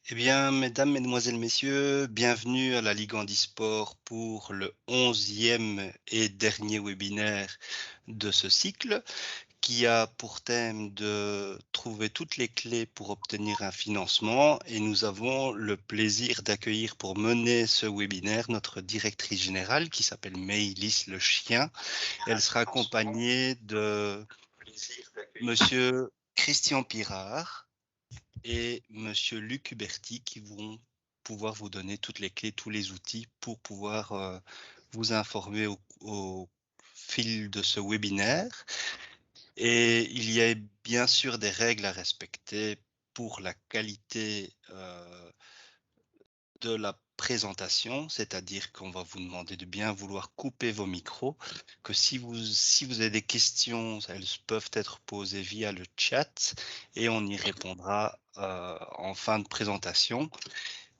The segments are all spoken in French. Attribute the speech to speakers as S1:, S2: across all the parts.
S1: Eh bien, mesdames, mesdemoiselles, messieurs, bienvenue à la Ligue Handisport pour le 11e et dernier webinaire de ce cycle qui a pour thème de trouver toutes les clés pour obtenir un financement. Et nous avons le plaisir d'accueillir pour mener ce webinaire notre directrice générale qui s'appelle Maëlys Le Chien. Elle sera accompagnée de monsieur Christian Pirard et monsieur Luc Huberti qui vont pouvoir vous donner toutes les clés, tous les outils pour pouvoir vous informer au fil de ce webinaire. Et il y a bien sûr des règles à respecter pour la qualité de la présentation, c'est-à-dire qu'on va vous demander de bien vouloir couper vos micros, que si vous avez des questions, elles peuvent être posées via le chat et on y répondra en fin de présentation.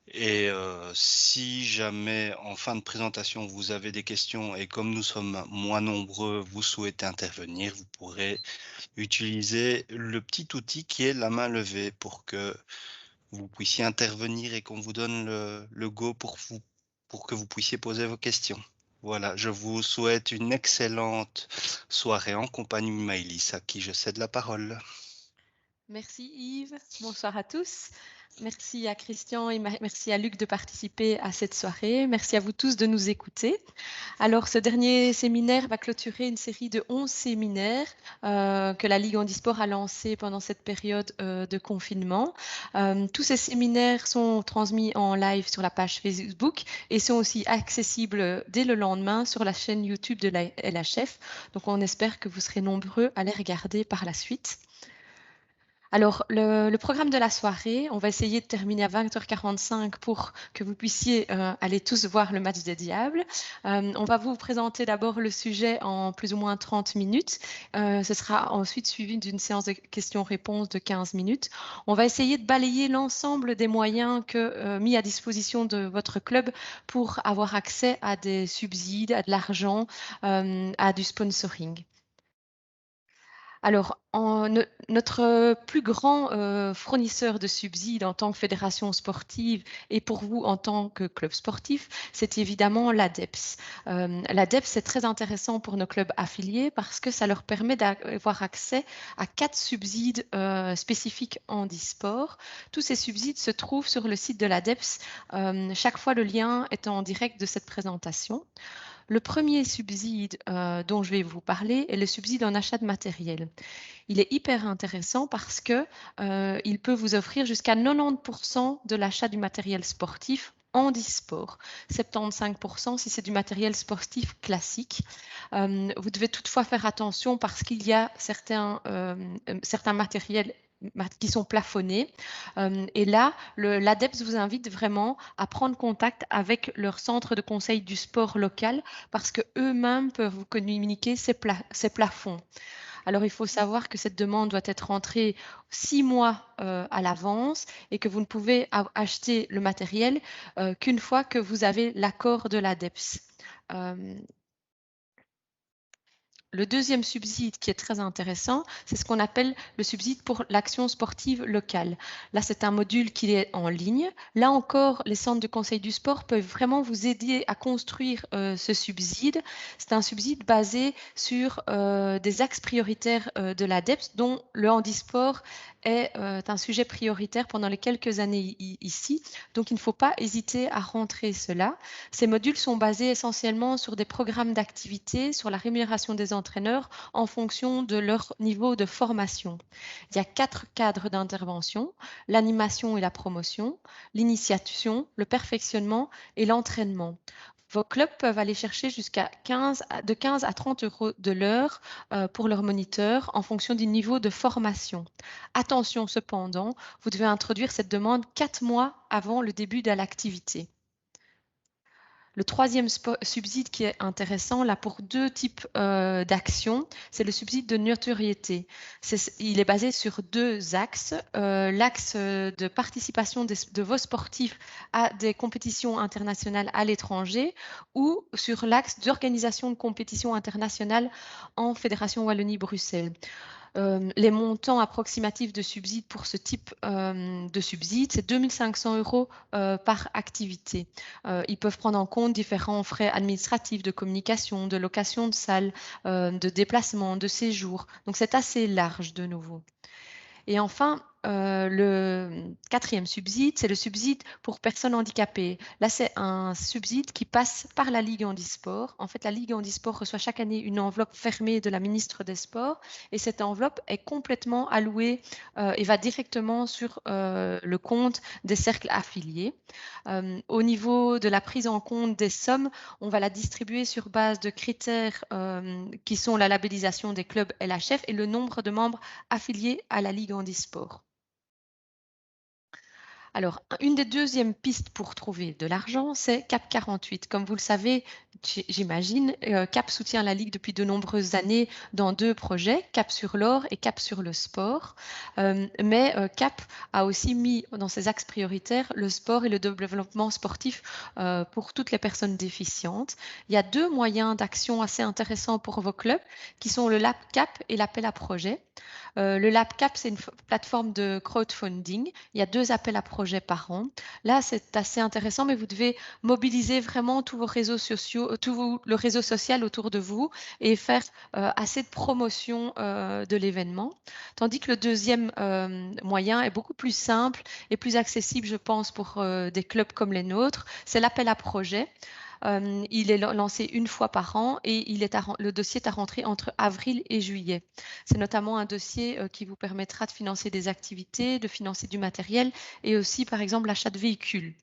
S1: Et si jamais en fin de présentation vous avez des questions et comme nous sommes moins nombreux, vous souhaitez intervenir, vous pourrez utiliser le petit outil qui est la main levée pour que vous puissiez intervenir et qu'on vous donne le go pour que vous puissiez poser vos questions. Voilà, je vous souhaite une excellente soirée en compagnie de Maëlys, à qui je cède la parole.
S2: Merci Yves, bonsoir à tous. Merci à Christian et merci à Luc de participer à cette soirée. Merci à vous tous de nous écouter. Alors, ce dernier séminaire va clôturer une série de 11 séminaires que la Ligue Handisport a lancés pendant cette période de confinement. Tous ces séminaires sont transmis en live sur la page Facebook et sont aussi accessibles dès le lendemain sur la chaîne YouTube de la LHF. Donc, on espère que vous serez nombreux à les regarder par la suite. Alors, le programme de la soirée, on va essayer de terminer à 20h45 pour que vous puissiez aller tous voir le match des Diables. On va vous présenter d'abord le sujet en plus ou moins 30 minutes. Ce sera ensuite suivi d'une séance de questions-réponses de 15 minutes. On va essayer de balayer l'ensemble des moyens mis à disposition de votre club pour avoir accès à des subsides, à de l'argent, à du sponsoring. Alors, notre plus grand fournisseur de subsides en tant que fédération sportive et pour vous en tant que club sportif, c'est évidemment l'ADEPS. L'ADEPS, c'est très intéressant pour nos clubs affiliés parce que ça leur permet d'avoir accès à 4 subsides spécifiques en e-sport. Tous ces subsides se trouvent sur le site de l'ADEPS. Chaque fois, le lien est en direct de cette présentation. Le premier subside dont je vais vous parler est le subside en achat de matériel. Il est hyper intéressant parce qu'il peut vous offrir jusqu'à 90% de l'achat du matériel sportif en e-sport, 75% si c'est du matériel sportif classique. Vous devez toutefois faire attention parce qu'il y a certains matériels qui sont plafonnés. Et là, l'ADEPS vous invite vraiment à prendre contact avec leur centre de conseil du sport local parce qu'eux-mêmes peuvent vous communiquer ces plafonds. Alors, il faut savoir que cette demande doit être entrée 6 mois à l'avance et que vous ne pouvez acheter le matériel qu'une fois que vous avez l'accord de l'ADEPS. Le deuxième subside qui est très intéressant, c'est ce qu'on appelle le subside pour l'action sportive locale. Là, c'est un module qui est en ligne. Là encore, les centres de conseil du sport peuvent vraiment vous aider à construire ce subside. C'est un subside basé sur des axes prioritaires de l'ADEPS, dont le handisport est un sujet prioritaire pendant les quelques années ici. Donc, il ne faut pas hésiter à rentrer cela. Ces modules sont basés essentiellement sur des programmes d'activité, sur la rémunération des entraîneurs en fonction de leur niveau de formation. Il y a 4 cadres d'intervention, l'animation et la promotion, l'initiation, le perfectionnement et l'entraînement. Vos clubs peuvent aller chercher jusqu'à 15 à 30 € de l'heure pour leur moniteur en fonction du niveau de formation. Attention cependant, vous devez introduire cette demande 4 mois avant le début de l'activité. Le troisième subside qui est intéressant, là, pour 2 types d'actions, c'est le subside de notoriété. Il est basé sur 2 axes. L'axe de participation de vos sportifs à des compétitions internationales à l'étranger ou sur l'axe d'organisation de compétitions internationales en Fédération Wallonie-Bruxelles. Les montants approximatifs de subsides pour ce type de subside, c'est 2 500 € par activité. Ils peuvent prendre en compte différents frais administratifs de communication, de location de salle, de déplacement, de séjour. Donc c'est assez large de nouveau. Et enfin, le quatrième subside, c'est le subside pour personnes handicapées. Là, c'est un subside qui passe par la Ligue Handisport. En fait, la Ligue Handisport reçoit chaque année une enveloppe fermée de la ministre des Sports et cette enveloppe est complètement allouée et va directement sur le compte des cercles affiliés. Au niveau de la prise en compte des sommes, on va la distribuer sur base de critères qui sont la labellisation des clubs LHF et le nombre de membres affiliés à la Ligue Handisport. Alors, une des deuxièmes pistes pour trouver de l'argent, c'est CAP 48. Comme vous le savez, j'imagine, CAP soutient la Ligue depuis de nombreuses années dans 2 projets, CAP sur l'or et CAP sur le sport. Mais CAP a aussi mis dans ses axes prioritaires le sport et le développement sportif pour toutes les personnes déficientes. Il y a 2 moyens d'action assez intéressants pour vos clubs, qui sont le Lab CAP et l'appel à projet. Le Lab CAP, c'est une plateforme de crowdfunding. Il y a 2 appels à projets par an. Là, c'est assez intéressant, mais vous devez mobiliser vraiment tous vos réseaux sociaux, le réseau social autour de vous et faire assez de promotion de l'événement. Tandis que le deuxième moyen est beaucoup plus simple et plus accessible, je pense, pour des clubs comme les nôtres. C'est l'appel à projet. Il est lancé une fois par an et le dossier est à rentrer entre avril et juillet. C'est notamment un dossier qui vous permettra de financer des activités, de financer du matériel et aussi, par exemple, l'achat de véhicules.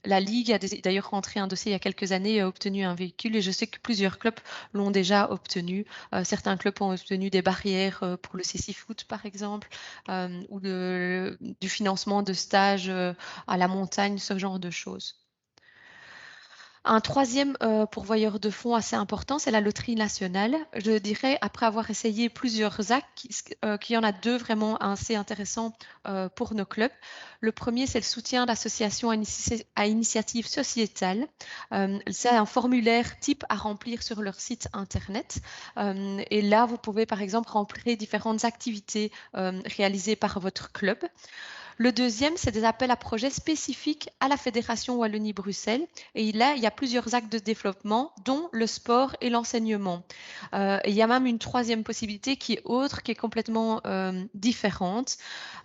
S2: La Ligue a d'ailleurs rentré un dossier il y a quelques années et a obtenu un véhicule et je sais que plusieurs clubs l'ont déjà obtenu. Certains clubs ont obtenu des barrières pour le CC Foot par exemple ou du financement de stages à la montagne, ce genre de choses. Un troisième pourvoyeur de fonds assez important, c'est la loterie nationale. Je dirais, après avoir essayé plusieurs actes, qu'il y en a 2 vraiment assez intéressants pour nos clubs. Le premier, c'est le soutien d'associations à initiative sociétale. C'est un formulaire type à remplir sur leur site internet. Et là, vous pouvez par exemple remplir différentes activités réalisées par votre club. Le deuxième, c'est des appels à projets spécifiques à la Fédération Wallonie-Bruxelles. Et là, il y a plusieurs actes de développement, dont le sport et l'enseignement. Il y a même une troisième possibilité qui est autre, qui est complètement différente.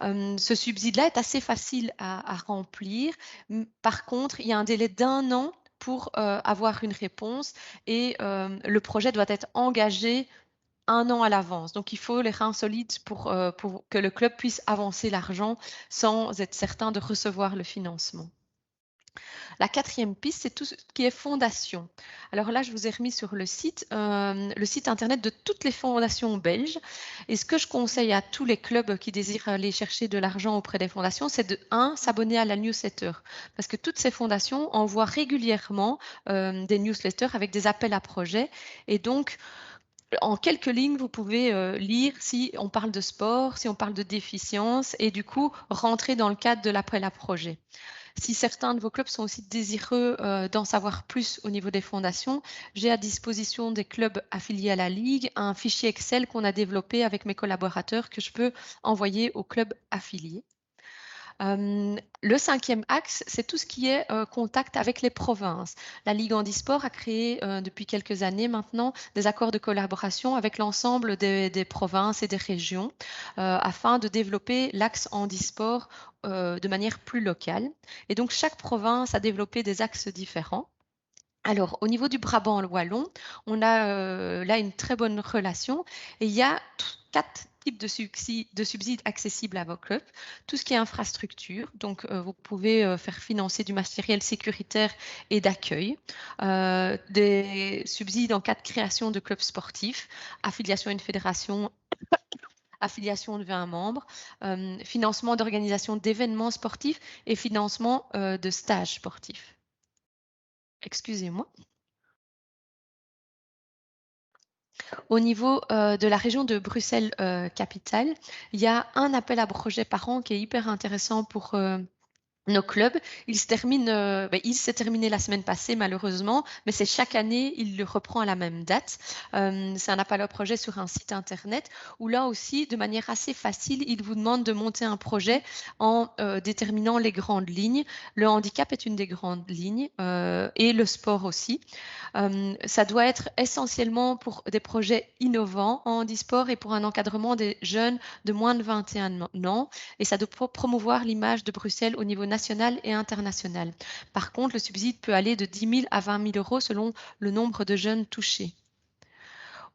S2: Ce subside-là est assez facile à remplir. Par contre, il y a un délai d'1 an pour avoir une réponse et le projet doit être engagé 1 an à l'avance. Donc, il faut les reins solides pour que le club puisse avancer l'argent sans être certain de recevoir le financement. La quatrième piste, c'est tout ce qui est fondation. Alors là, je vous ai remis sur le site internet de toutes les fondations belges. Et ce que je conseille à tous les clubs qui désirent aller chercher de l'argent auprès des fondations, c'est de 1, s'abonner à la newsletter. Parce que toutes ces fondations envoient régulièrement des newsletters avec des appels à projets. Et donc, en quelques lignes, vous pouvez lire si on parle de sport, si on parle de déficience et du coup, rentrer dans le cadre de l'appel à projet. Si certains de vos clubs sont aussi désireux d'en savoir plus au niveau des fondations, j'ai à disposition des clubs affiliés à la Ligue un fichier Excel qu'on a développé avec mes collaborateurs que je peux envoyer aux clubs affiliés. Le 5e axe, c'est tout ce qui est contact avec les provinces. La Ligue Handisport a créé depuis quelques années maintenant des accords de collaboration avec l'ensemble des provinces et des régions afin de développer l'axe handisport de manière plus locale. Et donc, chaque province a développé des axes différents. Alors, au niveau du Brabant wallon, on a là une très bonne relation et il y a 4 types de subsides accessibles à vos clubs. Tout ce qui est infrastructure, donc vous pouvez faire financer du matériel sécuritaire et d'accueil, des subsides en cas de création de clubs sportifs, affiliation à une fédération, affiliation de 20 membres, financement d'organisation d'événements sportifs et financement de stages sportifs. Excusez-moi. Au niveau de la région de Bruxelles-Capitale, il y a un appel à projet par an qui est hyper intéressant pour nos clubs, il s'est terminé la semaine passée malheureusement, mais c'est chaque année, il le reprend à la même date. C'est un appel à projet sur un site internet où là aussi, de manière assez facile, il vous demande de monter un projet en déterminant les grandes lignes. Le handicap est une des grandes lignes et le sport aussi. Ça doit être essentiellement pour des projets innovants en handisport et pour un encadrement des jeunes de moins de 21 ans. Et ça doit promouvoir l'image de Bruxelles au niveau national et international. Par contre, le subside peut aller de 10 000 à 20 000 euros selon le nombre de jeunes touchés.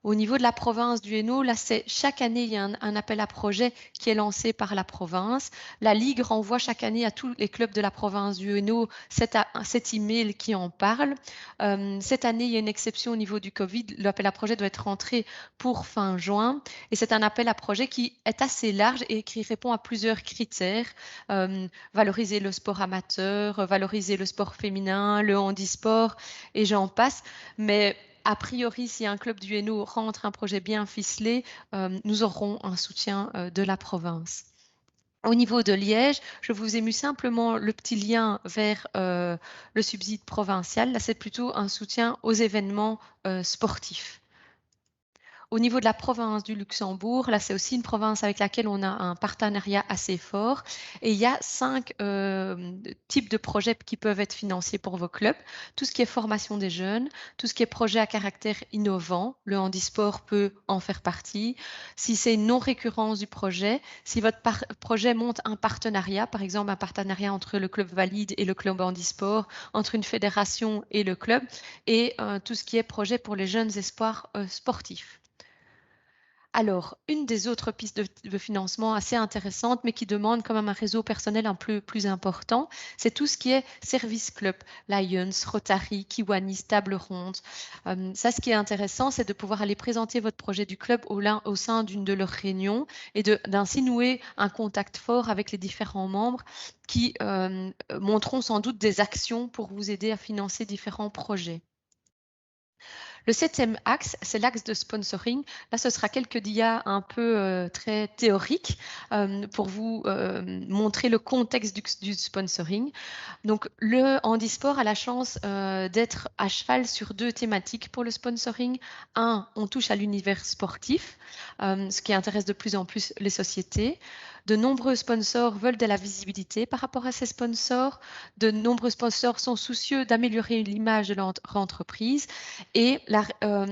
S2: Au niveau de la province du Hainaut, là, c'est chaque année, il y a un appel à projet qui est lancé par la province. La Ligue renvoie chaque année à tous les clubs de la province du Hainaut cet email qui en parle. Cette année, il y a une exception au niveau du Covid. L'appel à projet doit être rentré pour fin juin. Et c'est un appel à projet qui est assez large et qui répond à plusieurs critères. Valoriser le sport amateur, valoriser le sport féminin, le handisport, et j'en passe. Mais a priori, si un club du Hainaut rentre un projet bien ficelé, nous aurons un soutien de la province. Au niveau de Liège, je vous ai mis simplement le petit lien vers le subside provincial. Là, c'est plutôt un soutien aux événements sportifs. Au niveau de la province du Luxembourg, là, c'est aussi une province avec laquelle on a un partenariat assez fort. Et il y a 5 types de projets qui peuvent être financés pour vos clubs. Tout ce qui est formation des jeunes, tout ce qui est projet à caractère innovant, le handisport peut en faire partie. Si c'est une non-récurrence du projet, si votre projet monte un partenariat, par exemple un partenariat entre le club valide et le club handisport, entre une fédération et le club, et tout ce qui est projet pour les jeunes espoirs sportifs. Alors, une des autres pistes de financement assez intéressantes, mais qui demande quand même un réseau personnel un peu plus important, c'est tout ce qui est service club, Lions, Rotary, Kiwanis, table ronde. Ça, ce qui est intéressant, c'est de pouvoir aller présenter votre projet du club au sein d'une de leurs réunions et d'ainsi nouer un contact fort avec les différents membres qui montreront sans doute des actions pour vous aider à financer différents projets. Le 7e axe, c'est l'axe de sponsoring. Là, ce sera quelques dias un peu très théoriques pour vous montrer le contexte du sponsoring. Donc, le handisport a la chance d'être à cheval sur 2 thématiques pour le sponsoring. Un, on touche à l'univers sportif, ce qui intéresse de plus en plus les sociétés. De nombreux sponsors veulent de la visibilité par rapport à ces sponsors. De nombreux sponsors sont soucieux d'améliorer l'image de leur entreprise et la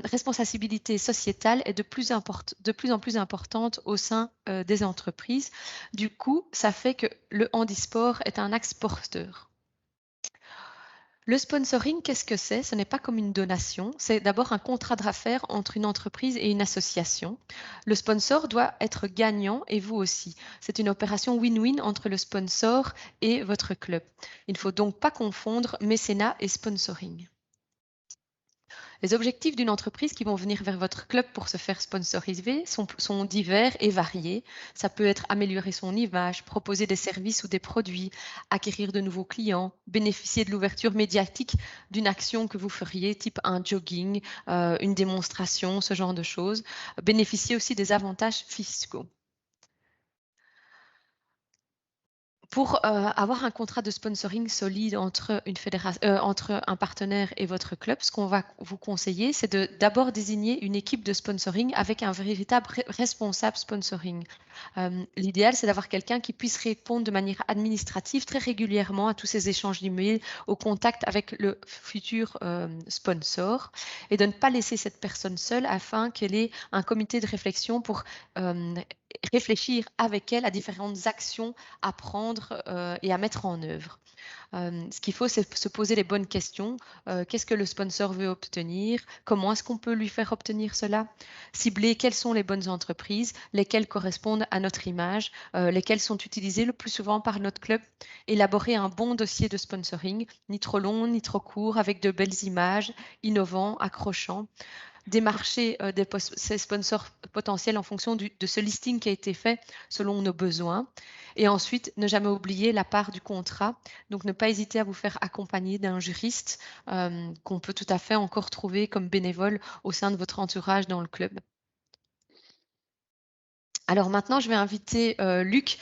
S2: responsabilité sociétale est de plus en plus importante au sein des entreprises. Du coup, ça fait que le handisport est un axe porteur. Le sponsoring, qu'est-ce que c'est? Ce n'est pas comme une donation, c'est d'abord un contrat d'affaires entre une entreprise et une association. Le sponsor doit être gagnant et vous aussi. C'est une opération win-win entre le sponsor et votre club. Il ne faut donc pas confondre mécénat et sponsoring. Les objectifs d'une entreprise qui vont venir vers votre club pour se faire sponsoriser sont divers et variés. Ça peut être améliorer son image, proposer des services ou des produits, acquérir de nouveaux clients, bénéficier de l'ouverture médiatique d'une action que vous feriez, type un jogging, une démonstration, ce genre de choses. Bénéficier aussi des avantages fiscaux. Pour avoir un contrat de sponsoring solide entre un partenaire et votre club, ce qu'on va vous conseiller, c'est d'abord désigner une équipe de sponsoring avec un véritable responsable sponsoring. L'idéal, c'est d'avoir quelqu'un qui puisse répondre de manière administrative très régulièrement à tous ces échanges d'emails, au contact avec le futur sponsor, et de ne pas laisser cette personne seule afin qu'elle ait un comité de réflexion pour réfléchir avec elle à différentes actions à prendre et à mettre en œuvre. Ce qu'il faut, c'est se poser les bonnes questions. Qu'est-ce que le sponsor veut obtenir? Comment est-ce qu'on peut lui faire obtenir cela? Cibler quelles sont les bonnes entreprises, lesquelles correspondent à notre image, lesquelles sont utilisées le plus souvent par notre club. Élaborer un bon dossier de sponsoring, ni trop long, ni trop court, avec de belles images, innovants, accrochants. Démarcher ces sponsors potentiels en fonction de ce listing qui a été fait selon nos besoins. Et ensuite, ne jamais oublier la part du contrat. Donc, ne pas hésiter à vous faire accompagner d'un juriste qu'on peut tout à fait encore trouver comme bénévole au sein de votre entourage dans le club. Alors maintenant, je vais inviter Luc,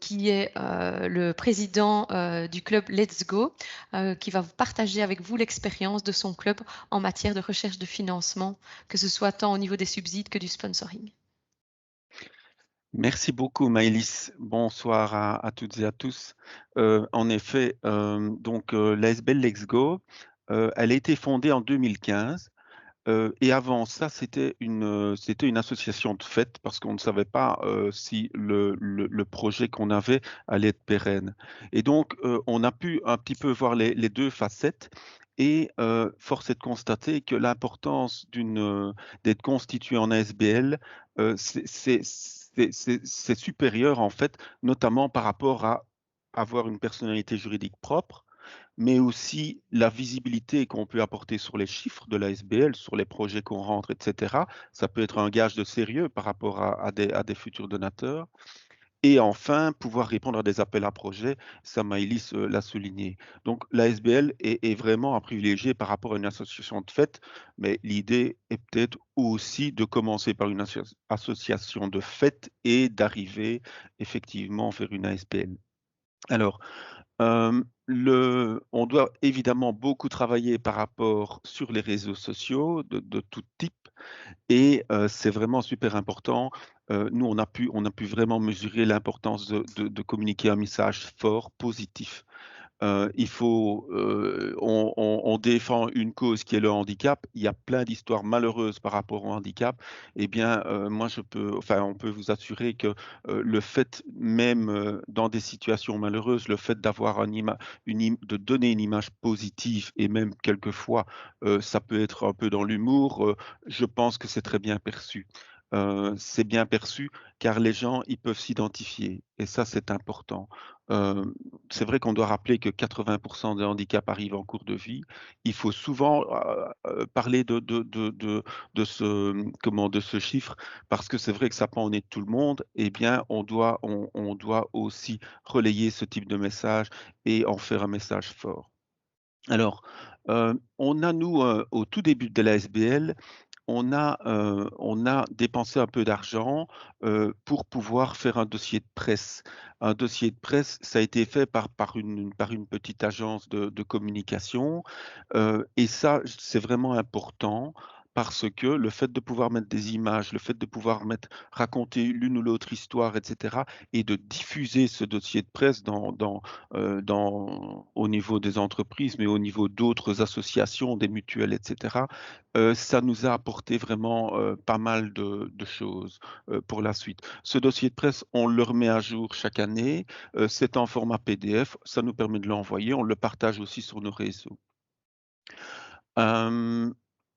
S2: qui est le président du club Let's Go, qui va partager avec vous l'expérience de son club en matière de recherche de financement, que ce soit tant au niveau des subsides que du sponsoring.
S3: Merci beaucoup, Maëlys. Bonsoir à toutes et à tous. En effet, l'ASBL Let's Go, elle a été fondée en 2015. Et avant ça, c'était une association de fait parce qu'on ne savait pas si le projet qu'on avait allait être pérenne. Et donc, on a pu un petit peu voir les deux facettes. Et force est de constater que l'importance d'être constitué en ASBL, c'est supérieur en fait, notamment par rapport à avoir une personnalité juridique propre, mais aussi la visibilité qu'on peut apporter sur les chiffres de la SBL, sur les projets qu'on rentre, etc. Ça peut être un gage de sérieux par rapport à des futurs donateurs. Et enfin, pouvoir répondre à des appels à projets, ça Maëlys l'a souligné. Donc la SBL est vraiment à privilégier par rapport à une association de fait, mais l'idée est peut-être aussi de commencer par une association de fait et d'arriver effectivement vers une ASBL. Alors, on doit évidemment beaucoup travailler par rapport sur les réseaux sociaux de tout type et c'est vraiment super important. Nous, on a pu vraiment mesurer l'importance de communiquer un message fort, positif. On défend une cause qui est le handicap. Il y a plein d'histoires malheureuses par rapport au handicap. Eh bien, on peut vous assurer que le fait, même dans des situations malheureuses, le fait d'avoir de donner une image positive et même quelquefois, ça peut être un peu dans l'humour. Je pense que c'est très bien perçu. C'est bien perçu car les gens, ils peuvent s'identifier et ça, c'est important. Euh, c'est vrai qu'on doit rappeler que 80% des handicaps arrivent en cours de vie. Il faut souvent parler de ce chiffre parce que c'est vrai que ça prend au nez de tout le monde. Eh bien, on doit aussi relayer ce type de message et en faire un message fort. Alors, on a, nous, au tout début de la SBL, on a dépensé un peu d'argent pour pouvoir faire un dossier de presse. Un dossier de presse, ça a été fait par une petite agence de communication. Et ça, c'est vraiment important parce que le fait de pouvoir mettre des images, le fait de pouvoir raconter l'une ou l'autre histoire, etc., et de diffuser ce dossier de presse au niveau des entreprises, mais au niveau d'autres associations, des mutuelles, etc., ça nous a apporté vraiment pas mal de choses pour la suite. Ce dossier de presse, on le remet à jour chaque année. C'est en format PDF. Ça nous permet de l'envoyer. On le partage aussi sur nos réseaux. Euh,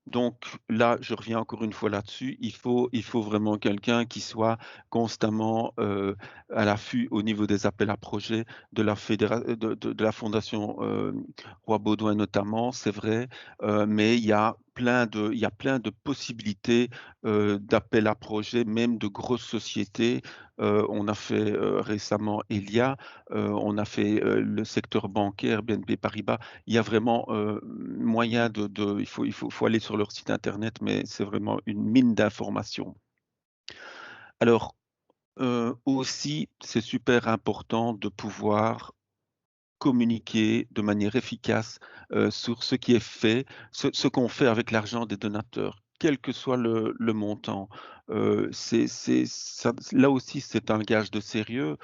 S3: donc là, je reviens encore une fois là-dessus. Il faut vraiment quelqu'un qui soit constamment à l'affût au niveau des appels à projets de de la Fondation Roi Baudouin notamment, c'est vrai, mais il y a plein de possibilités d'appels à projets, même de grosses sociétés. On a fait récemment Elia, on a fait le secteur bancaire, BNP Paribas. Il y a vraiment moyen faut aller sur leur site internet, mais c'est vraiment une mine d'informations. Alors, aussi, c'est super important de pouvoir communiquer de manière efficace sur ce qui est fait, ce qu'on fait avec l'argent des donateurs, quel que soit le montant. Là aussi, c'est un gage de sérieux.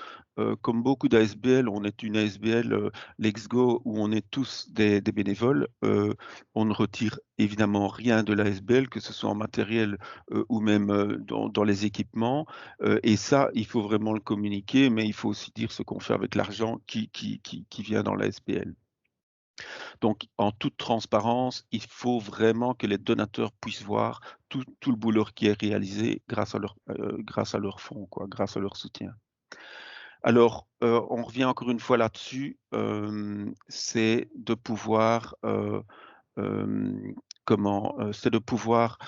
S3: Comme beaucoup d'ASBL, on est une ASBL Let's Go où on est tous des bénévoles. On ne retire évidemment rien de l'ASBL, que ce soit en matériel ou même dans les équipements. Et ça, il faut vraiment le communiquer, mais il faut aussi dire ce qu'on fait avec l'argent qui vient dans la SBL. Donc, en toute transparence, il faut vraiment que les donateurs puissent voir tout le boulot qui est réalisé grâce à leur fonds, quoi, grâce à leur soutien. Alors, on revient encore une fois là-dessus, c'est de pouvoir c'est de pouvoir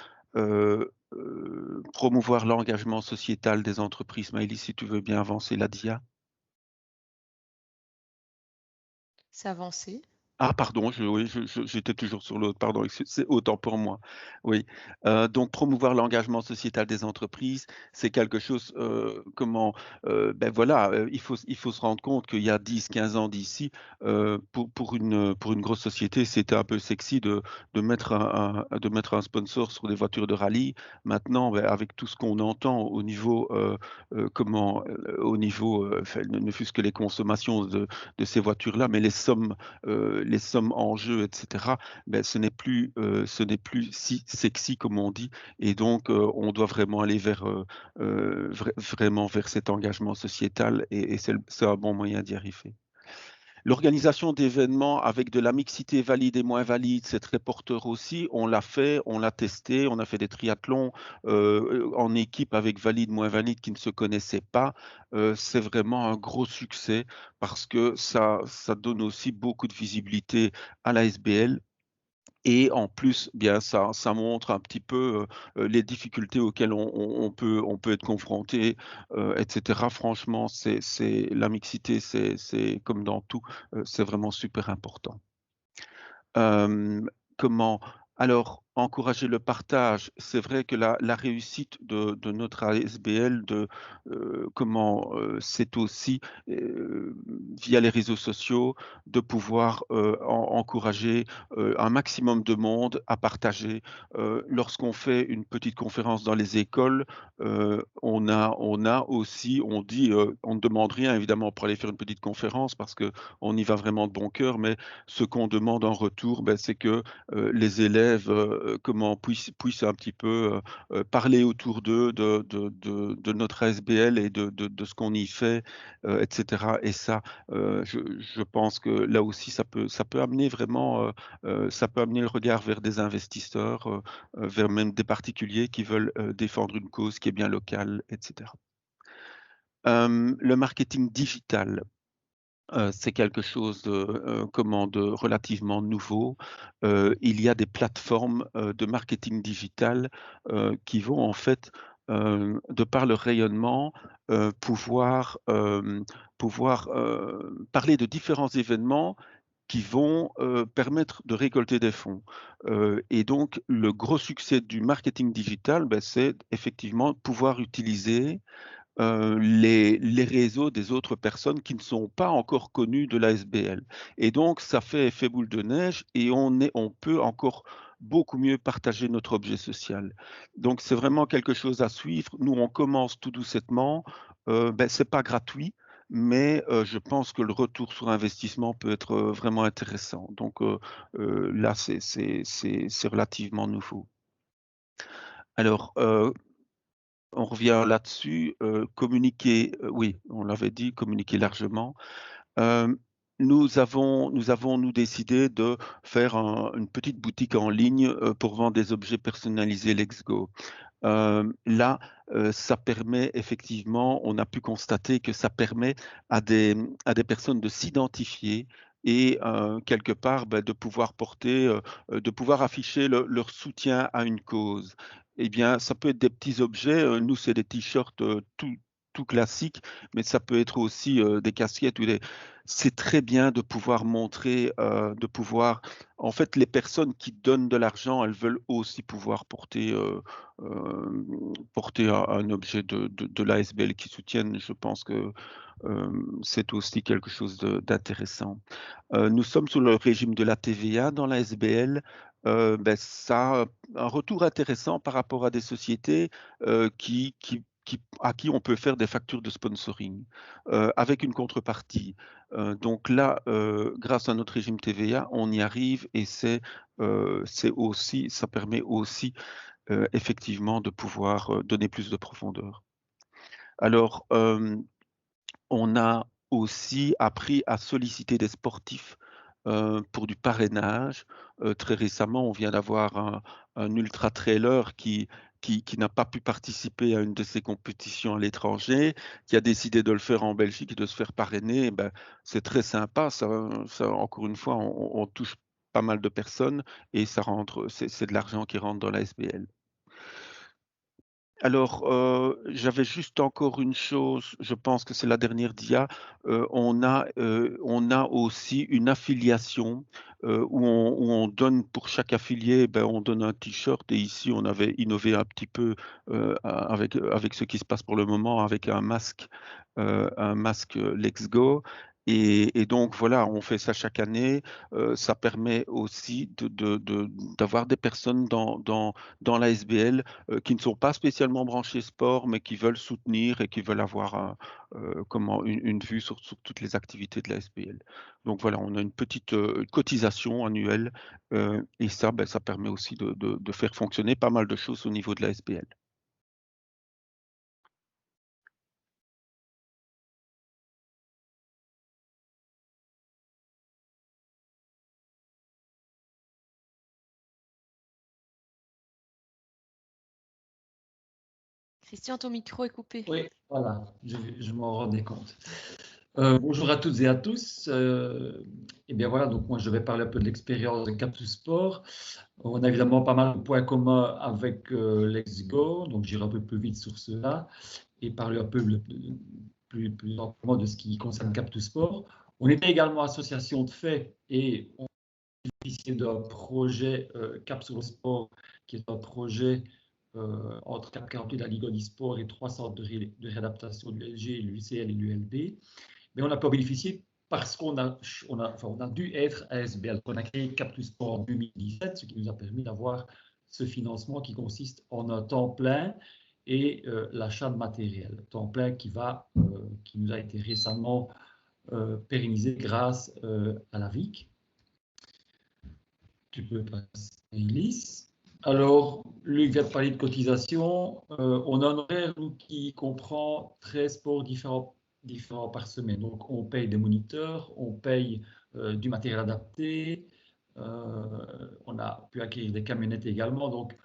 S3: promouvoir l'engagement sociétal des entreprises. Maëlys, si tu veux bien avancer la dia.
S2: C'est avancé.
S3: Ah pardon, oui, j'étais toujours sur l'autre, pardon, c'est autant pour moi. Oui, donc promouvoir l'engagement sociétal des entreprises, c'est quelque chose, ben voilà, il faut se rendre compte qu'il y a 10-15 ans d'ici, pour une grosse société, c'était un peu sexy de mettre de mettre un sponsor sur des voitures de rallye. Maintenant, beh, avec tout ce qu'on entend au niveau, au niveau, enfin, ne fût-ce que les consommations de ces voitures-là, mais les sommes en jeu, etc., ben, ce n'est plus si sexy comme on dit. Et donc, on doit vraiment aller vers, vraiment vers cet engagement sociétal et c'est un bon moyen d'y arriver. L'organisation d'événements avec de la mixité valide et moins valide, c'est très porteur aussi. On l'a fait, on l'a testé, on a fait des triathlons en équipe avec valide, moins valide qui ne se connaissaient pas. C'est vraiment un gros succès parce que ça donne aussi beaucoup de visibilité à la SBL. Et en plus, bien ça montre un petit peu, les difficultés auxquelles on peut être confronté, et cetera. Franchement, c'est la mixité, c'est comme dans tout, c'est vraiment super important. Hem, comment alors encourager le partage, c'est vrai que la réussite de notre ASBL c'est aussi, via les réseaux sociaux, de pouvoir, encourager, un maximum de monde à partager. Lorsqu'on fait une petite conférence dans les écoles, on dit, on ne demande rien évidemment pour aller faire une petite conférence parce qu'on y va vraiment de bon cœur, mais ce qu'on demande en retour, ben, c'est que, les élèves, puissent un petit peu, parler autour d'eux de notre ASBL et de ce qu'on y fait, et cetera. Et ça, je pense que là aussi ça peut amener vraiment, ça peut amener le regard vers des investisseurs, vers même des particuliers qui veulent, défendre une cause qui est bien locale, et cetera. Le marketing digital. C'est quelque chose de relativement nouveau. Il y a des plateformes, de marketing digital, qui vont en fait, de par leur rayonnement, pouvoir, parler de différents événements qui vont, permettre de récolter des fonds. Et donc le gros succès du marketing digital, bah, c'est effectivement pouvoir utiliser les réseaux des autres personnes qui ne sont pas encore connues de l'ASBL. Et donc ça fait effet boule de neige et on peut encore beaucoup mieux partager notre objet social. Donc c'est vraiment quelque chose à suivre. Nous, on commence tout doucettement, c'est pas gratuit, mais je pense que le retour sur investissement peut être, vraiment intéressant. Donc là, c'est relativement nouveau. Alors, on revient là-dessus, communiquer, oui, on l'avait dit, communiquer largement. Hem, nous décidé de faire une petite boutique en ligne, pour vendre des objets personnalisés Let's Go. Là, ça permet effectivement, on a pu constater que ça permet à des personnes de s'identifier et quelque part, bah, de pouvoir porter, de pouvoir afficher leur soutien à une cause. Eh bien, ça peut être des petits objets, nous, c'est des t-shirts, tout classiques, mais ça peut être aussi, des casquettes ou des c'est très bien de pouvoir montrer, de pouvoir en fait, les personnes qui donnent de l'argent, elles veulent aussi pouvoir porter un objet de l'ASBL qu'ils soutiennent. Je pense que, c'est aussi quelque chose d'intéressant. Nous sommes sous le régime de la TVA dans l'ASBL. Ça a un retour intéressant par rapport à des sociétés, à qui on peut faire des factures de sponsoring, avec une contrepartie. Donc là, grâce à notre régime TVA, on y arrive et c'est aussi ça permet aussi, effectivement de pouvoir, donner plus de profondeur. Alors, on a aussi appris à solliciter des sportifs, pour du parrainage. Très récemment, on vient d'avoir un ultra trailer qui n'a pas pu participer à une de ces compétitions à l'étranger, qui a décidé de le faire en Belgique et de se faire parrainer. Ben, c'est très sympa, ça encore une fois, on touche pas mal de personnes et ça rentre c'est de l'argent qui rentre dans la SBL. Alors, j'avais juste encore une chose, je pense que c'est la dernière dia, on a aussi une affiliation, où on donne pour chaque affilié, ben, on donne un t-shirt et ici on avait innové un petit peu avec ce qui se passe pour le moment avec un masque Let's Go. Et donc voilà, on fait ça chaque année. Ça permet aussi d'avoir des personnes dans la SBL qui ne sont pas spécialement branchées sport, mais qui veulent soutenir et qui veulent avoir une vue sur toutes les activités de la SBL. Donc voilà, on a une petite cotisation annuelle et ça, ben, ça permet aussi de faire fonctionner pas mal de choses au niveau de la SBL.
S2: Christian, ton micro est coupé.
S4: Oui, voilà, je m'en rendais compte. Bonjour à toutes et à tous. Et bien voilà, donc moi je vais parler un peu de l'expérience de Cap2 Sport. On a évidemment pas mal de points communs avec Let's Go, donc j'irai un peu plus vite sur cela et parler un peu plus amplement de ce qui concerne Cap2 Sport. On était également association de fait et on bénéficiait d'un projet Cap sur le sport, qui est un projet entre Cap 48, la Ligue e-sport et 3 centres de réadaptation de l'ULG, l'UCL et l'ULB. Mais on n'a pas bénéficié parce qu'on a dû être ASBL. On a créé Cap2 Sport en 2017, ce qui nous a permis d'avoir ce financement qui consiste en un temps plein et l'achat de matériel. Temps plein qui nous a été récemment pérennisé grâce à la VIC. Tu peux passer, Elise. Alors, Luc vient de parler de cotisation. On a un horaire qui comprend 13 sports différents par semaine. Donc, on paye des moniteurs, on paye du matériel adapté, on a pu acquérir des camionnettes également. Donc,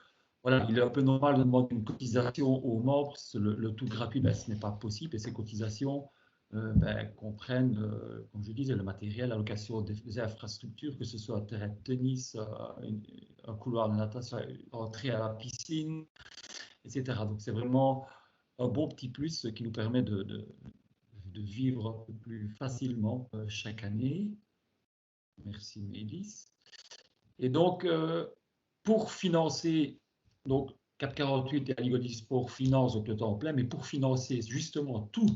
S4: voilà, il est un peu normal de demander une cotisation aux membres. Le tout gratuit, ben, ce n'est pas possible. Et ces cotisations comprennent, comme je disais, le matériel, la location des infrastructures, que ce soit un terrain de tennis, un couloir de natation, entrée à la piscine, etc. Donc c'est vraiment un bon petit plus qui nous permet de vivre un peu plus facilement chaque année. Merci Mélis. Et donc, pour financer, donc Cap 48 et la Ligue e-sport financent donc le temps plein, mais pour financer justement tout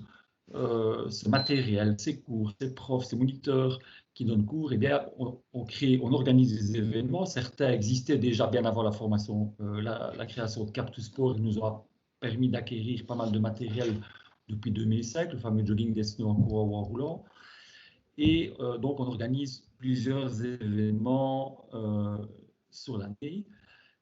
S4: ce matériel, ces cours, ces profs, ces moniteurs qui donnent cours, et bien, on organise des événements. Certains existaient déjà bien avant la formation, la création de Cap2 Sport nous a permis d'acquérir pas mal de matériel depuis 2005, le fameux jogging destiné en courant ou en roulant. Et donc, on organise plusieurs événements sur l'année.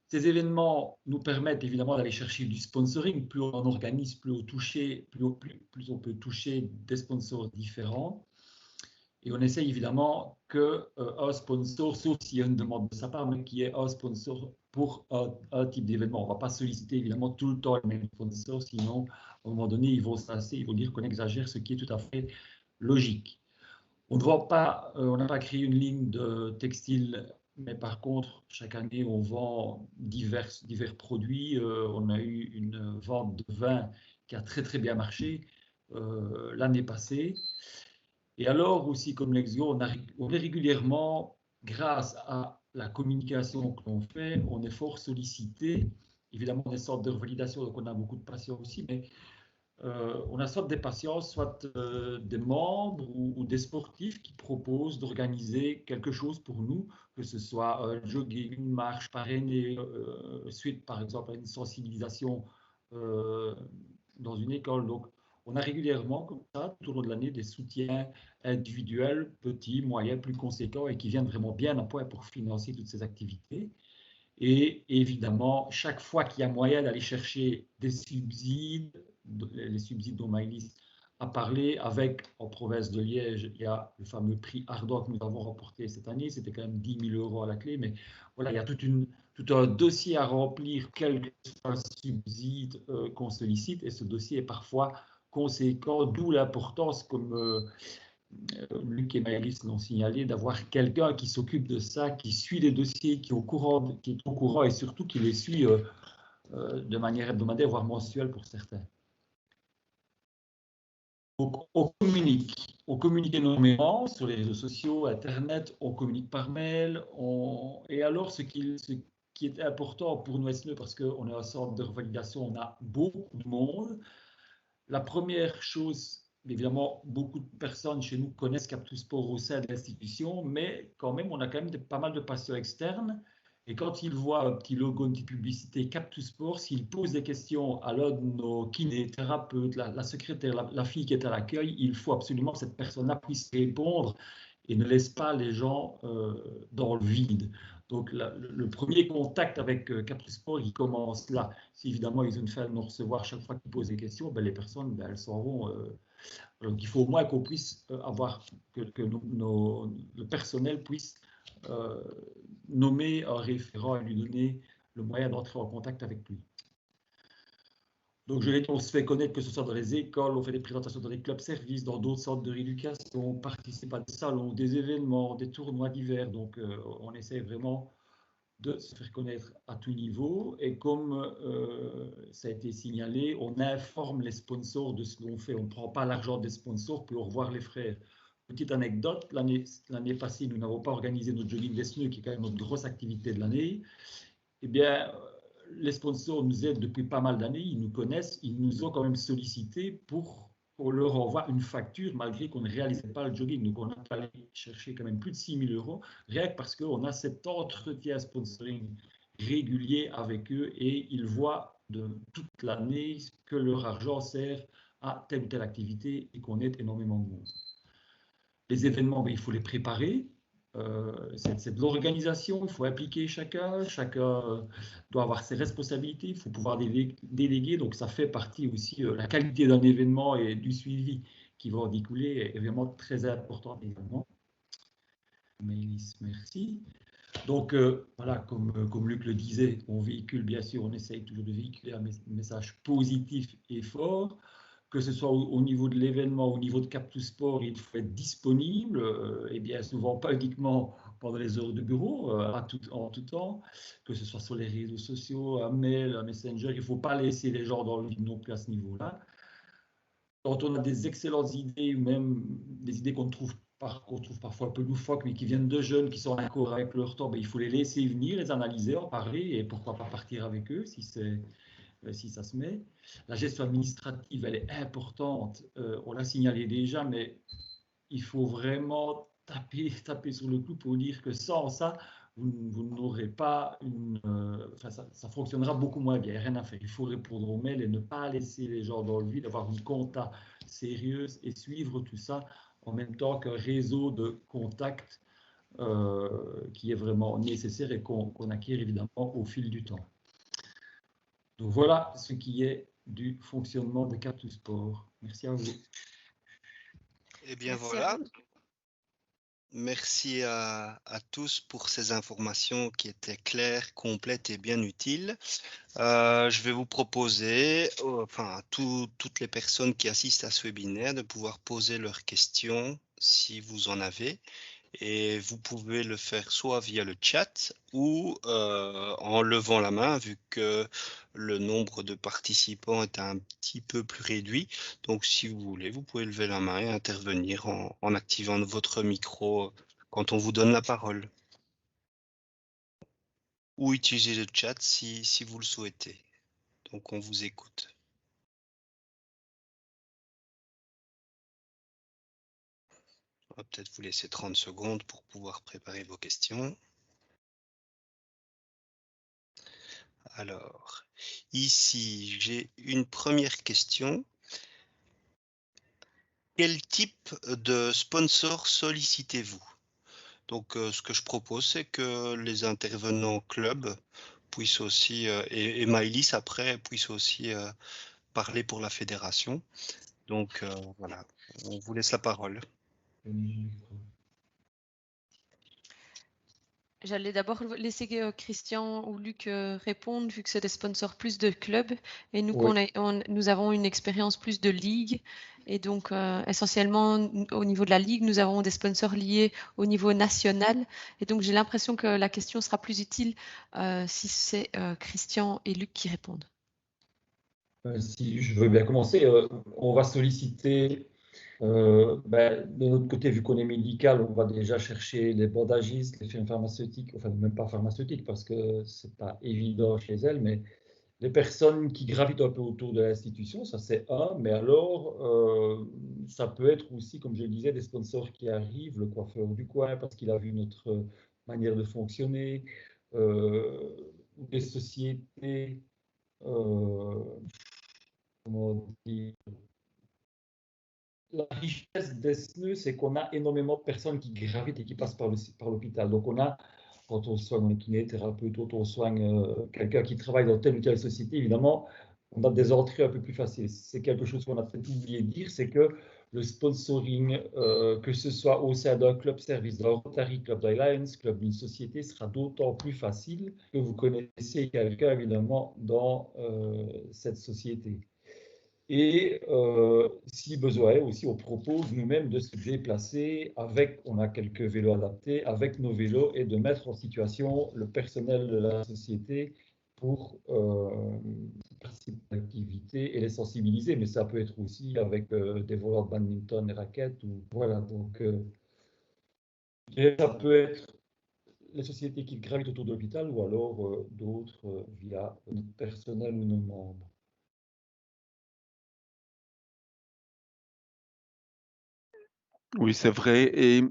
S4: Ces événements nous permettent évidemment d'aller chercher du sponsoring. Plus on en organise, plus on peut toucher des sponsors différents. Et on essaye évidemment qu'un sponsor, sauf s'il y a une demande de sa part, mais qu'il y ait un sponsor pour un type d'événement. On ne va pas solliciter évidemment tout le temps les mêmes sponsors, sinon à un moment donné, ils vont se lasser, ils vont dire qu'on exagère, ce qui est tout à fait logique. On n'a pas créé une ligne de textile, mais par contre, chaque année, on vend divers produits. On a eu une vente de vin qui a très bien marché l'année passée. Et alors aussi, comme Let's Go, on est régulièrement, grâce à la communication que l'on fait, on est fort sollicité. Évidemment, des sortes de revalidation, donc on a beaucoup de patients aussi, mais on a soit des patients, soit des membres ou des sportifs qui proposent d'organiser quelque chose pour nous, que ce soit un jogging, une marche parrainée, suite par exemple à une sensibilisation dans une école. Donc, on a régulièrement, comme ça, tout au long de l'année, des soutiens individuels, petits, moyens, plus conséquents et qui viennent vraiment bien à point pour financer toutes ces activités. Et évidemment, chaque fois qu'il y a moyen d'aller chercher des subsides, les subsides dont Maëlys a parlé, avec en province de Liège, il y a le fameux prix Ardent que nous avons remporté cette année, c'était quand même 10 000 € à la clé, mais voilà, il y a tout un dossier à remplir, quel que soit le subside qu'on sollicite, et ce dossier est parfois conséquent, d'où l'importance, comme Luc et Maëlys l'ont signalé, d'avoir quelqu'un qui s'occupe de ça, qui suit les dossiers, qui est au courant et surtout qui les suit de manière hebdomadaire, voire mensuelle pour certains. Donc, on communique énormément sur les réseaux sociaux, Internet, on communique par mail. Et alors, ce qui est important pour nous SNE, parce qu'on est un centre de revalidation, on a beaucoup de monde. La première chose, évidemment, beaucoup de personnes chez nous connaissent Cap2Sport au sein de l'institution, mais quand même, on a quand même pas mal de patients externes. Et quand ils voient un petit logo, une petite publicité Cap2Sport, s'ils posent des questions à l'un de nos kinésithérapeutes, la secrétaire, la fille qui est à l'accueil, il faut absolument que cette personne-là puisse répondre et ne laisse pas les gens dans le vide. Donc, le premier contact avec Cap2Sport, il commence là. Si évidemment ils ont une fait nous recevoir chaque fois qu'ils posent des questions, ben, les personnes, ben, elles s'en vont. Donc, il faut au moins qu'on puisse avoir, que le personnel puisse nommer un référent et lui donner le moyen d'entrer en contact avec lui. Donc, je l'ai dit, on se fait connaître, que ce soit dans les écoles, on fait des présentations dans les clubs services, dans d'autres centres de rééducation, on participe à des salons, des événements, des tournois divers. Donc, on essaie vraiment de se faire connaître à tout niveau. Et comme ça a été signalé, on informe les sponsors de ce qu'on fait. On ne prend pas l'argent des sponsors pour revoir les frères. Petite anecdote, l'année passée, nous n'avons pas organisé notre jogging des SNE, qui est quand même notre grosse activité de l'année. Eh bien, les sponsors nous aident depuis pas mal d'années, ils nous connaissent, ils nous ont quand même sollicité pour qu'on leur envoie une facture malgré qu'on ne réalisait pas le jogging. Donc, on a allé chercher quand même plus de 6 000 € rien que parce qu'on a cet entretien sponsoring régulier avec eux et ils voient de toute l'année que leur argent sert à telle ou telle activité et qu'on aide énormément de monde. Les événements, ben, il faut les préparer. C'est de l'organisation, il faut impliquer chacun doit avoir ses responsabilités, il faut pouvoir déléguer, donc ça fait partie aussi, la qualité d'un événement et du suivi qui va en découler est vraiment très important également. Mélisse, merci. Donc voilà, comme Luc le disait, on véhicule, bien sûr, on essaye toujours de véhiculer un message positif et fort. Que ce soit au niveau de l'événement, au niveau de Cap2Sport, il faut être disponible, et bien souvent pas uniquement pendant les heures de bureau, en tout temps, que ce soit sur les réseaux sociaux, un mail, un messenger, il ne faut pas laisser les gens dans le vide non plus à ce niveau-là. Quand on a des excellentes idées, ou même des idées qu'on trouve parfois un peu loufoques, mais qui viennent de jeunes, qui sont en accord avec leur temps, ben, il faut les laisser venir, les analyser, en parler, et pourquoi pas partir avec eux si ça se met. La gestion administrative, elle est importante. On l'a signalé déjà, mais il faut vraiment taper sur le clou pour dire que sans ça, vous n'aurez pas ça fonctionnera beaucoup moins bien. Il n'y a rien à faire. Il faut répondre aux mails et ne pas laisser les gens dans le vide, avoir une compta sérieuse et suivre tout ça en même temps qu'un réseau de contacts qui est vraiment nécessaire et qu'on acquiert évidemment au fil du temps. Donc voilà ce qui est du fonctionnement de Cap2Sport. Merci à vous.
S1: Eh bien voilà. Merci à tous pour ces informations qui étaient claires, complètes et bien utiles. Je vais vous proposer, enfin à toutes les personnes qui assistent à ce webinaire, de pouvoir poser leurs questions si vous en avez. Et vous pouvez le faire soit via le chat ou en levant la main, vu que le nombre de participants est un petit peu plus réduit. Donc, si vous voulez, vous pouvez lever la main et intervenir en activant votre micro quand on vous donne la parole. Ou utiliser le chat si vous le souhaitez. Donc, on vous écoute. On va peut-être vous laisser 30 secondes pour pouvoir préparer vos questions. Alors, ici, j'ai une première question. Quel type de sponsor sollicitez-vous? Donc, ce que je propose, c'est que les intervenants club puissent aussi, et Maëlys après, puissent aussi parler pour la fédération. Donc, voilà, on vous laisse la parole.
S2: J'allais d'abord laisser Christian ou Luc répondre, vu que c'est des sponsors plus de clubs. Et nous,
S4: Oui.
S2: nous avons une expérience plus de ligue. Et donc, essentiellement, au niveau de la ligue, nous avons des sponsors liés au niveau national. Et donc, j'ai l'impression que la question sera plus utile si c'est Christian et Luc qui répondent.
S4: Si je veux bien commencer, on va solliciter De notre côté, vu qu'on est médical, on va déjà chercher les bandagistes, les firmes pharmaceutiques, enfin même pas pharmaceutiques parce que c'est pas évident chez elles, mais les personnes qui gravitent un peu autour de l'institution, ça c'est un, mais alors ça peut être aussi, comme je le disais, des sponsors qui arrivent, le coiffeur du coin parce qu'il a vu notre manière de fonctionner, ou des sociétés, comment dire, la richesse d'Esneux, c'est qu'on a énormément de personnes qui gravitent et qui passent par l'hôpital. Donc, on a, quand on soigne un kinésithérapeute, quand on soigne quelqu'un qui travaille dans telle ou telle société, évidemment, on a des entrées un peu plus faciles. C'est quelque chose qu'on a peut-être oublié de dire, c'est que le sponsoring, que ce soit au sein d'un club service, d'un Rotary Club d'Alliance, club d'une société, sera d'autant plus facile que vous connaissiez quelqu'un, évidemment, dans cette société. Et si besoin est aussi, on propose nous-mêmes de se déplacer avec, on a quelques vélos adaptés, avec nos vélos et de mettre en situation le personnel de la société pour participer à l'activité et les sensibiliser. Mais ça peut être aussi avec des voleurs de badminton et raquettes. Ou, voilà, donc ça peut être les sociétés qui gravitent autour de l'hôpital ou alors d'autres via notre personnel ou nos membres.
S3: Oui, c'est vrai. Et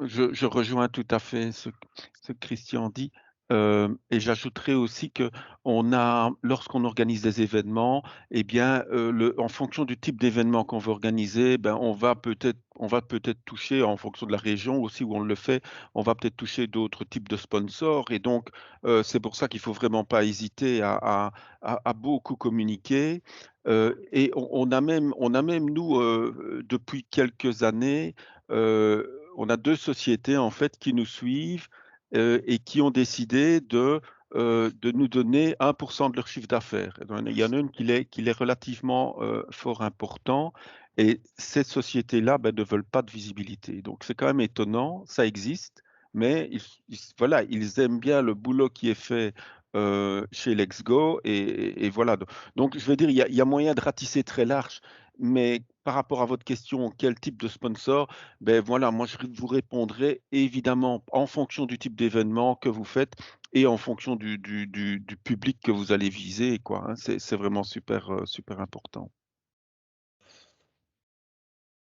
S3: je rejoins tout à fait ce que Christian dit. Et j'ajouterais aussi que lorsqu'on organise des événements, eh bien, en fonction du type d'événement qu'on veut organiser, ben, on va peut-être toucher, en fonction de la région aussi où on le fait, on va peut-être toucher d'autres types de sponsors. Et donc, c'est pour ça qu'il faut vraiment pas hésiter à beaucoup communiquer. Et on a même, nous, depuis quelques années, on a 2 sociétés en fait qui nous suivent et qui ont décidé de nous donner 1% de leur chiffre d'affaires. Il y en a une qui est relativement fort important et ces sociétés-là ne veulent pas de visibilité. Donc c'est quand même étonnant, ça existe, mais voilà, ils aiment bien le boulot qui est fait chez LexGo et voilà. Donc je veux dire, il y a moyen de ratisser très large, mais par rapport à votre question, quel type de sponsor? Ben voilà, moi je vous répondrai évidemment en fonction du type d'événement que vous faites et en fonction du public que vous allez viser, quoi, hein. C'est vraiment super, super important.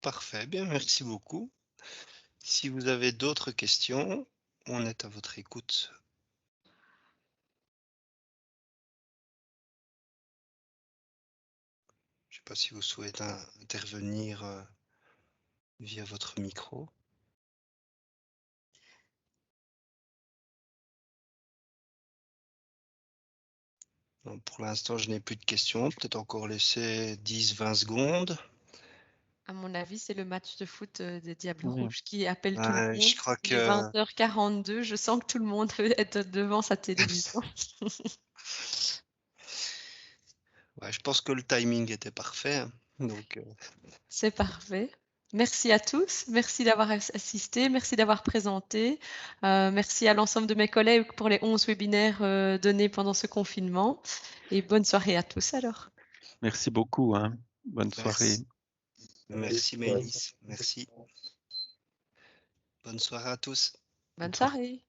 S1: Parfait, bien, merci beaucoup. Si vous avez d'autres questions, on est à votre écoute. Je ne sais pas si vous souhaitez intervenir via votre micro. Non, pour l'instant, je n'ai plus de questions. Peut-être encore laisser 10-20 secondes.
S2: À mon avis, c'est le match de foot des Diables
S3: Oui.
S2: Rouges qui appelle tout le monde.
S1: Je crois
S2: Il est
S1: que
S2: 20h42. Je sens que tout le monde veut être devant sa télévision.
S1: ouais, je pense que le timing était parfait, hein. Donc,
S2: C'est parfait. Merci à tous. Merci d'avoir assisté. Merci d'avoir présenté. Merci à l'ensemble de mes collègues pour les 11 webinaires donnés pendant ce confinement. Et bonne soirée à tous alors.
S3: Merci beaucoup, hein. Bonne soirée.
S1: merci Maëlys, merci. Bonne soirée à tous.
S2: Bonne soirée.